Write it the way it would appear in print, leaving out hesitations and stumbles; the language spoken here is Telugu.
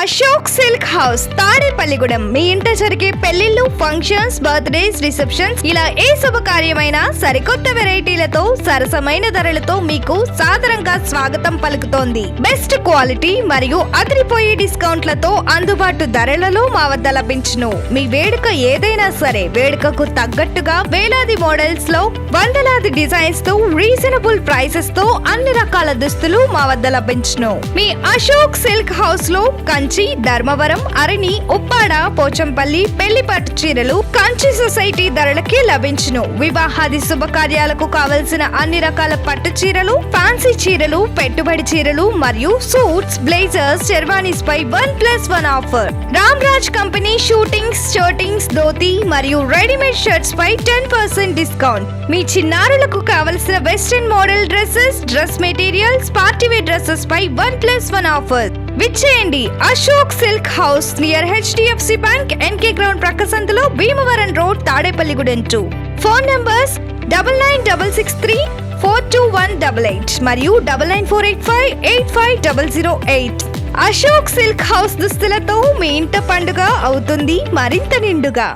Ashok Silk House Tadepalligudem. మీ ఇంట జరిగే పెళ్లిళ్ళు, ఫంక్షన్స్, బర్త్డేస్, రిసెప్షన్స్ ఇలా ఏ శుభకార్యమైనా సరికొత్త వెరైటీలతో సరసమైన ధరలతో మీకు సాదరంగా స్వాగతం పలుకుతోంది. బెస్ట్ క్వాలిటీ మరియు అదిరిపోయే డిస్కౌంట్లతో అందుబాటు ధరలలో మా వద్ద లభించును. మీ వేడుక ఏదైనా సరే వేడుకకు తగ్గట్టుగా వేలాది మోడల్స్ లో వందలాది డిజైన్స్ తో రీజనబుల్ ప్రైసెస్ తో అన్ని రకాల దుస్తులు మా వద్ద లభించును. మీ అశోక్ సిల్క్ హౌస్ లో కంచి, ధర్మవరం, అరణి, ఉప్పాడ, పోచంపల్లి పెళ్లి పట్టు చీరలు కంచి సొసైటీ ధరలకి లభించును. వివాహాది శుభకార్యాలకు కావలసిన అన్ని రకాల పట్టు చీరలు, ఫ్యాన్సీ చీరలు, పెట్టుబడి చీరలు మరియు సూట్స్, బ్లేజర్స్, షెర్వానీస్ పై 1+1 offer. Ram Raj company suitings, shirtings, dhoti మరియు రెడీమేడ్ షర్ట్స్ పై 10% డిస్కౌంట్. మీ చిన్నారులకు కావలసిన western model dresses, dress materials, partywear dresses పై 1+1 ఆఫర్. విచ్చేయండి Ashok Silk House near HDFC bank, NK ground ప్రక్క సందులో, Bhimavaram road, Tadepalligudem 2. Phone numbers 9966342188 మరియు 9948585008. అశోక్ సిల్క్ హౌస్ దుస్తులతో మీ ఇంట పండుగ అవుతుంది మరింత నిండుగా.